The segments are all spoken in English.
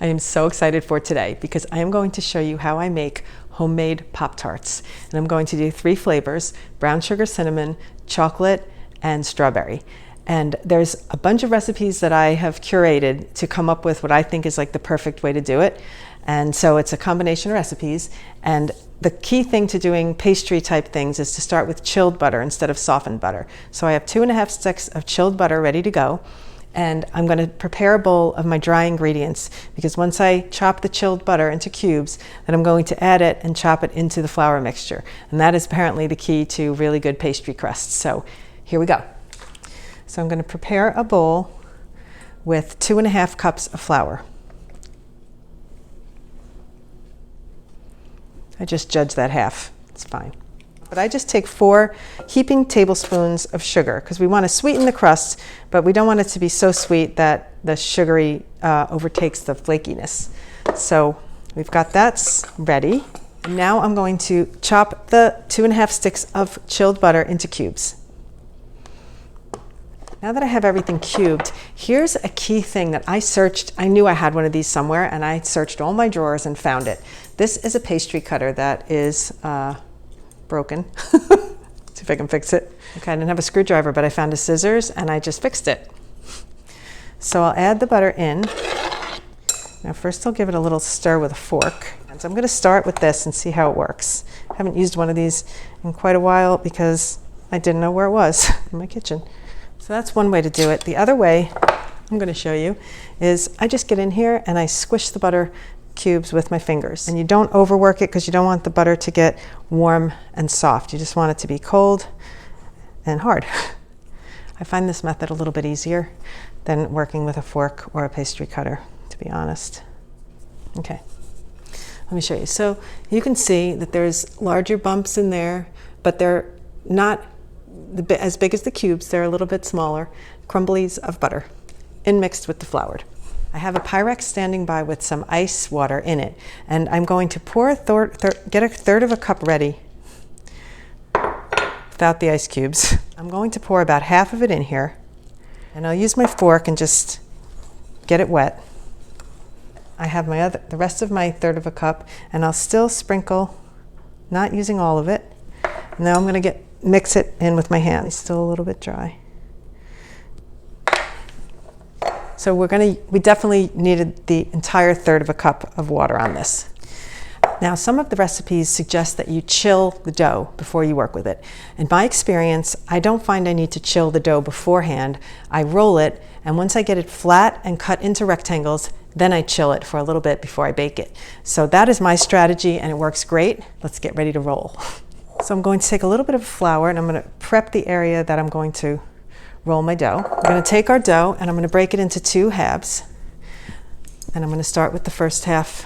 I am so excited for today because I am going to show you how I make homemade Pop Tarts. And I'm going to do 3 flavors: brown sugar cinnamon, chocolate, and strawberry. And there's a bunch of recipes that I have curated to come up with what I think is like the perfect way to do it. And so it's a combination of recipes. And the key thing to doing pastry type things is to start with chilled butter instead of softened butter. So I have 2.5 sticks of chilled butter ready to go. And I'm going to prepare a bowl of my dry ingredients, because once I chop the chilled butter into cubes, then I'm going to add it and chop it into the flour mixture. And that is apparently the key to really good pastry crusts. So here we go. So I'm going to prepare a bowl with 2.5 cups of flour. I just judge that half, it's fine. But I just take 4 heaping tablespoons of sugar, because we want to sweeten the crust, but we don't want it to be so sweet that the sugary overtakes the flakiness. So we've got that ready. Now I'm going to chop the 2.5 sticks of chilled butter into cubes. Now that I have everything cubed, here's a key thing that I searched. I knew I had one of these somewhere, and I searched all my drawers and found it. This is a pastry cutter that is broken. See if I can fix it. Okay, I didn't have a screwdriver, but I found a scissors and I just fixed it. So I'll add the butter in. Now first I'll give it a little stir with a fork. And so I'm going to start with this and see how it works. I haven't used one of these in quite a while because I didn't know where it was in my kitchen. So that's one way to do it. The other way I'm going to show you is I just get in here and I squish the butter cubes with my fingers. And you don't overwork it, because you don't want the butter to get warm and soft. You just want it to be cold and hard. I find this method a little bit easier than working with a fork or a pastry cutter, to be honest. Okay, let me show you. So you can see that there's larger bumps in there, but they're not as big as the cubes. They're a little bit smaller, crumblies of butter mixed with the floured. I have a Pyrex standing by with some ice water in it, and I'm going to pour get a third of a cup ready without the ice cubes. I'm going to pour about half of it in here, and I'll use my fork and just get it wet. I have the rest of my third of a cup, and I'll still sprinkle, not using all of it. Now I'm going to mix it in with my hand. It's still a little bit dry. So we definitely needed the entire third of a cup of water on this. Now, some of the recipes suggest that you chill the dough before you work with it. In my experience, I don't find I need to chill the dough beforehand. I roll it, and once I get it flat and cut into rectangles, then I chill it for a little bit before I bake it. So that is my strategy, and it works great. Let's get ready to roll. So I'm going to take a little bit of flour, and I'm going to prep the area that I'm going to roll my dough. I'm going to take our dough and I'm going to break it into 2 halves. And I'm going to start with the first half.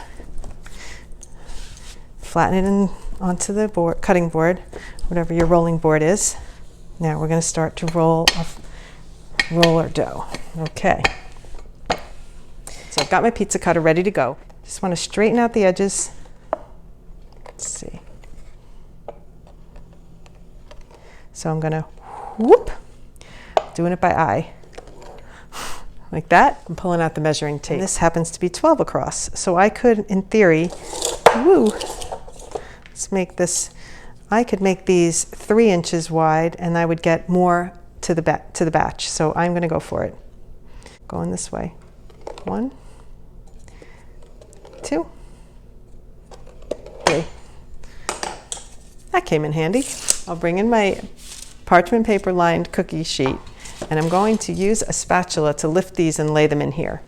Flatten it in onto the cutting board, whatever your rolling board is. Now we're going to start to roll our dough. Okay. So I've got my pizza cutter ready to go. Just want to straighten out the edges. Let's see. So I'm going to whoop. Doing it by eye, like that. I'm pulling out the measuring tape. And this happens to be 12 across. So I could, in theory, let's make this, I could make these 3 inches wide, and I would get more to the batch. So I'm going to go for it. Going this way. 1, 2, 3. That came in handy. I'll bring in my parchment paper lined cookie sheet, and I'm going to use a spatula to lift these and lay them in here.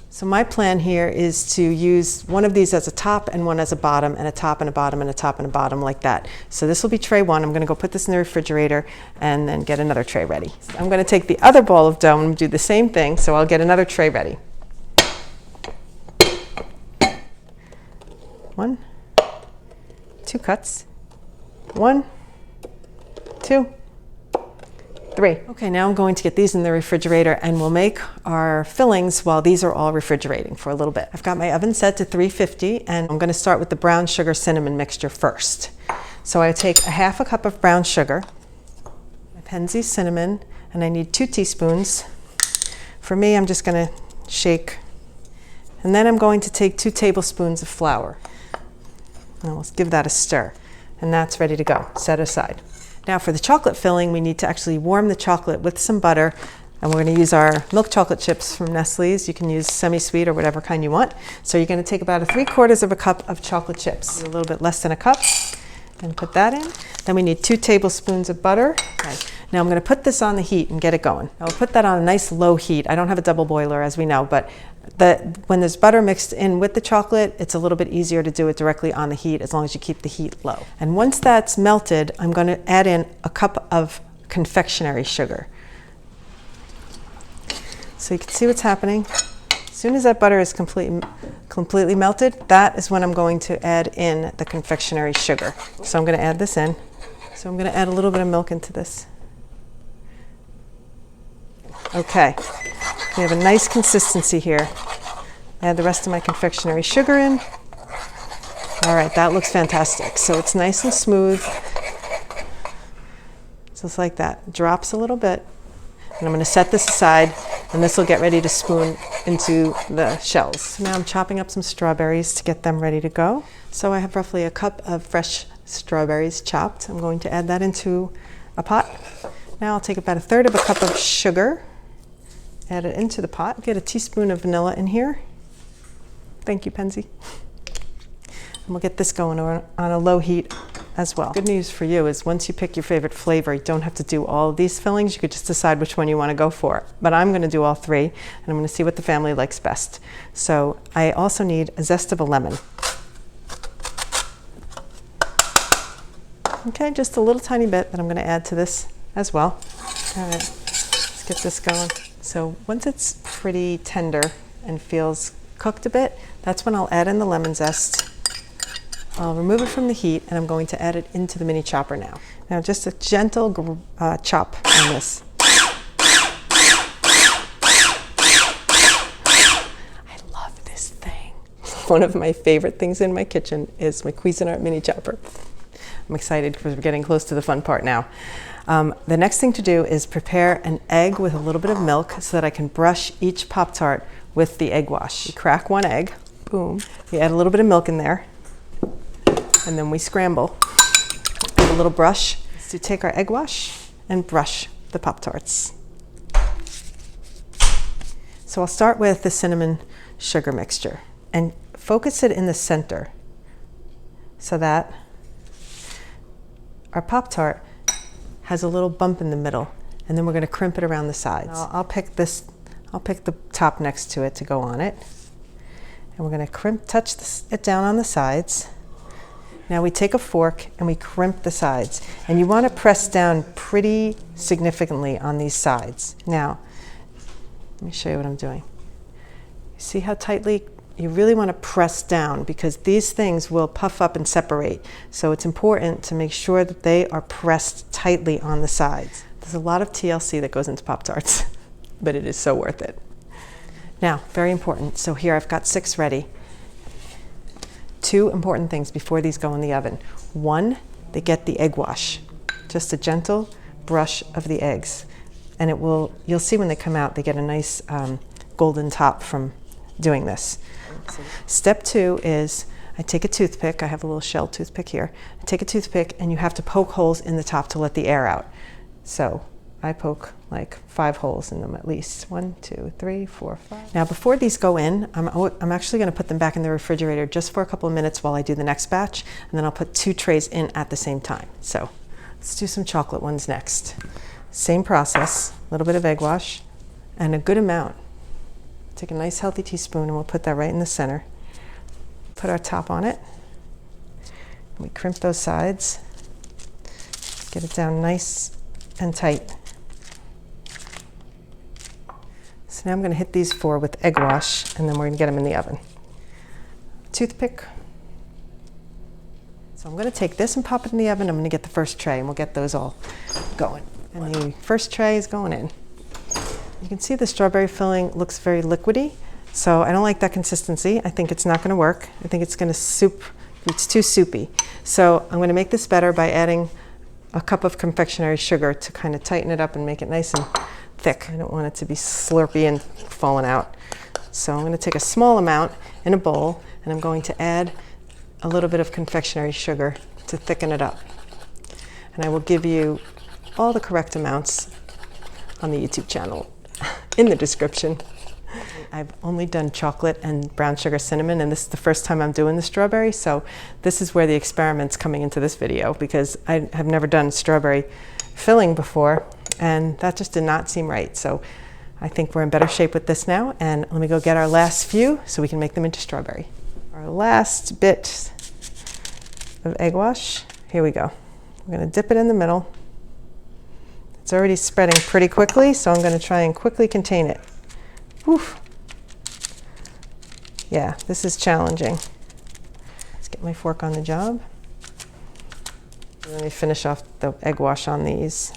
So my plan here is to use one of these as a top and one as a bottom, and a top and a bottom and a top and a bottom, like that. So this will be tray 1. I'm going to go put this in the refrigerator and then get another tray ready. I'm going to take the other ball of dough and do the same thing, so I'll get another tray ready. 1, 2 cuts. 1, 2, 3. Okay, now I'm going to get these in the refrigerator, and we'll make our fillings while these are all refrigerating for a little bit. I've got my oven set to 350, and I'm going to start with the brown sugar cinnamon mixture first. So I take a half a cup of brown sugar, my Penzeys cinnamon, and I need 2 teaspoons For me, I'm just going to shake. And then I'm going to take 2 tablespoons of flour. And let's give that a stir. And that's ready to go, set aside. Now for the chocolate filling, we need to actually warm the chocolate with some butter. And we're going to use our milk chocolate chips from Nestle's. You can use semi-sweet or whatever kind you want. So you're going to take about 3/4 cup of chocolate chips, a little bit less than a cup, and put that in. Then we need 2 tablespoons of butter. Okay. Now I'm going to put this on the heat and get it going. I'll put that on a nice low heat. I don't have a double boiler, as we know, but when there's butter mixed in with the chocolate, it's a little bit easier to do it directly on the heat as long as you keep the heat low. And once that's melted, I'm going to add in a cup of confectionery sugar. So you can see what's happening. As soon as that butter is completely melted, that is when I'm going to add in the confectionery sugar. So I'm going to add this in. So I'm going to add a little bit of milk into this. Okay, we have a nice consistency here. Add the rest of my confectionery sugar in. All right, that looks fantastic. So it's nice and smooth, just like that. Drops a little bit. And I'm going to set this aside, and this will get ready to spoon into the shells. So now I'm chopping up some strawberries to get them ready to go. So I have roughly a cup of fresh strawberries chopped. I'm going to add that into a pot. Now I'll take about 1/3 cup of sugar, add it into the pot. Get a teaspoon of vanilla in here. Thank you, Penzi. And we'll get this going on a low heat as well. Good news for you is once you pick your favorite flavor, you don't have to do all of these fillings. You could just decide which one you want to go for. But I'm going to do all 3, and I'm going to see what the family likes best. So I also need a zest of a lemon. Okay, just a little tiny bit that I'm going to add to this as well. All right, let's get this going. So once it's pretty tender and feels cooked a bit, that's when I'll add in the lemon zest. I'll remove it from the heat, and I'm going to add it into the mini chopper now. Now just a gentle chop on this. I love this thing. One of my favorite things in my kitchen is my Cuisinart mini chopper. I'm excited because we're getting close to the fun part now. The next thing to do is prepare an egg with a little bit of milk so that I can brush each Pop Tart with the egg wash. You crack 1 egg, boom. You add a little bit of milk in there, and then we scramble with a little brush to take our egg wash and brush the Pop Tarts. So I'll start with the cinnamon sugar mixture and focus it in the center so that our Pop Tart has a little bump in the middle, and then we're going to crimp it around the sides. I'll pick the top next to it to go on it, and we're going to touch it down on the sides. Now we take a fork and we crimp the sides, and you want to press down pretty significantly on these sides. Now, let me show you what I'm doing. You see how tightly? You really want to press down because these things will puff up and separate. So it's important to make sure that they are pressed tightly on the sides. There's a lot of TLC that goes into Pop Tarts, but it is so worth it. Now, very important. So here I've got 6 ready. 2 important things before these go in the oven. 1, they get the egg wash. Just a gentle brush of the eggs. And you'll see when they come out, they get a nice golden top from doing this. Step 2 is I take a toothpick. I have a little shell toothpick here. I take a toothpick, and you have to poke holes in the top to let the air out. So I poke like 5 holes in them at least. 1, 2, 3, 4, 5. Now before these go in, I'm actually going to put them back in the refrigerator just for a couple of minutes while I do the next batch, and then I'll put 2 trays in at the same time. So let's do some chocolate ones next. Same process, a little bit of egg wash, and a good amount. Take a nice healthy teaspoon, and we'll put that right in the center. Put our top on it. We crimp those sides. Get it down nice and tight. So now I'm going to hit these 4 with egg wash, and then we're going to get them in the oven. Toothpick. So I'm going to take this and pop it in the oven. I'm going to get the first tray, and we'll get those all going. And the first tray is going in. You can see the strawberry filling looks very liquidy, so I don't like that consistency. I think it's not going to work. I think it's going to it's too soupy. So I'm going to make this better by adding a cup of confectionery sugar to kind of tighten it up and make it nice and thick. I don't want it to be slurpy and falling out. So I'm going to take a small amount in a bowl, and I'm going to add a little bit of confectionery sugar to thicken it up. And I will give you all the correct amounts on the YouTube channel in the description. I've only done chocolate and brown sugar cinnamon, and this is the first time I'm doing the strawberry, so this is where the experiment's coming into this video, because I have never done strawberry filling before, and that just did not seem right. So I think we're in better shape with this now, and let me go get our last few so we can make them into strawberry. Our last bit of egg wash, here we go. I'm going to dip it in the middle. It's already spreading pretty quickly, so I'm going to try and quickly contain it. Oof. Yeah, this is challenging. Let's get my fork on the job. Let me finish off the egg wash on these.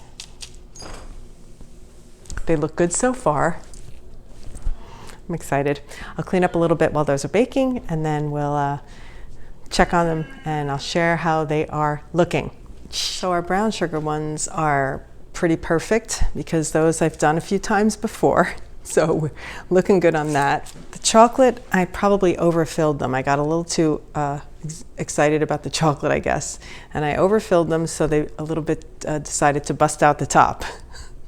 They look good so far. I'm excited. I'll clean up a little bit while those are baking, and then we'll check on them, and I'll share how they are looking. So our brown sugar ones are pretty perfect because those I've done a few times before. So we're looking good on that. The chocolate, I probably overfilled them. I got a little too excited about the chocolate, I guess. And I overfilled them, so they a little bit decided to bust out the top.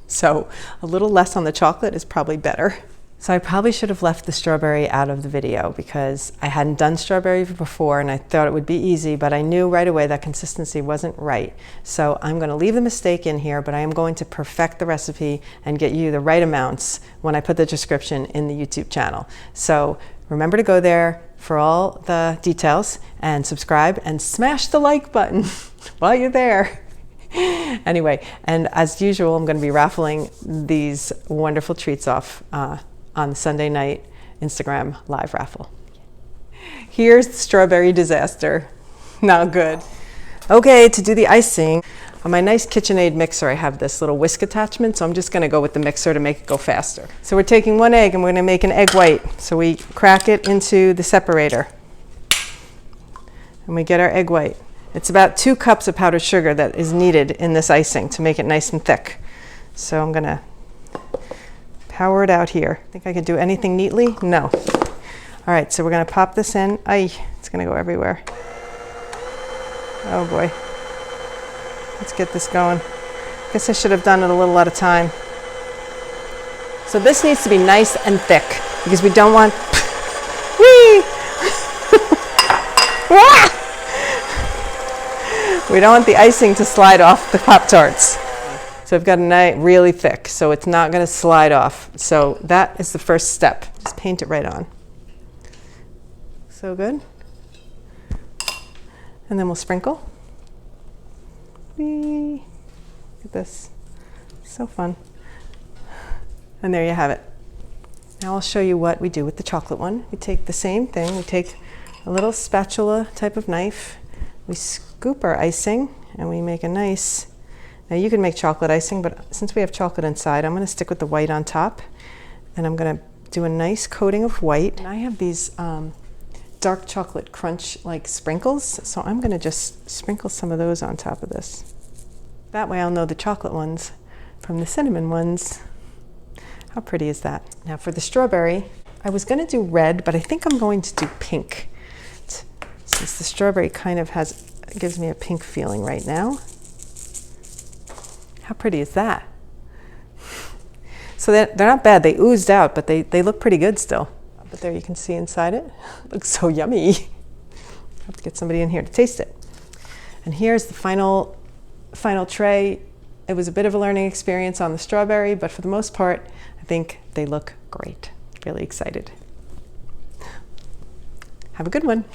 So a little less on the chocolate is probably better. So I probably should have left the strawberry out of the video because I hadn't done strawberry before and I thought it would be easy, but I knew right away that consistency wasn't right. So I'm going to leave the mistake in here, but I am going to perfect the recipe and get you the right amounts when I put the description in the YouTube channel. So remember to go there for all the details and subscribe and smash the like button while you're there. Anyway, and as usual, I'm going to be raffling these wonderful treats off on the Sunday night Instagram live raffle. Here's the strawberry disaster. Not good. Okay, to do the icing, on my nice KitchenAid mixer, I have this little whisk attachment, so I'm just going to go with the mixer to make it go faster. So we're taking one egg and we're going to make an egg white. So we crack it into the separator and we get our egg white. It's about 2 cups of powdered sugar that is needed in this icing to make it nice and thick. So I'm going to pour it out here. Think I could do anything neatly? No. All right, so we're going to pop this in. Ay, it's going to go everywhere. Oh boy. Let's get this going. Guess I should have done it a little at a time. So this needs to be nice and thick because we don't want whee! We don't want the icing to slide off the Pop Tarts. So I've got a nice, really thick, so it's not going to slide off. So that is the first step. Just paint it right on. So good. And then we'll sprinkle. Whee! Look at this. So fun. And there you have it. Now I'll show you what we do with the chocolate one. We take the same thing. We take a little spatula type of knife. We scoop our icing and we make a nice, now you can make chocolate icing, but since we have chocolate inside, I'm going to stick with the white on top, and I'm going to do a nice coating of white. And I have these dark chocolate crunch like sprinkles, so I'm going to just sprinkle some of those on top of this. That way I'll know the chocolate ones from the cinnamon ones. How pretty is that? Now for the strawberry, I was going to do red, but I think I'm going to do pink, since the strawberry kind of gives me a pink feeling right now. How pretty is that? So they're not bad. They oozed out, but they look pretty good still. But there you can see inside it. It looks so yummy. I have to get somebody in here to taste it. And here's the final tray. It was a bit of a learning experience on the strawberry, but for the most part, I think they look great. Really excited. Have a good one.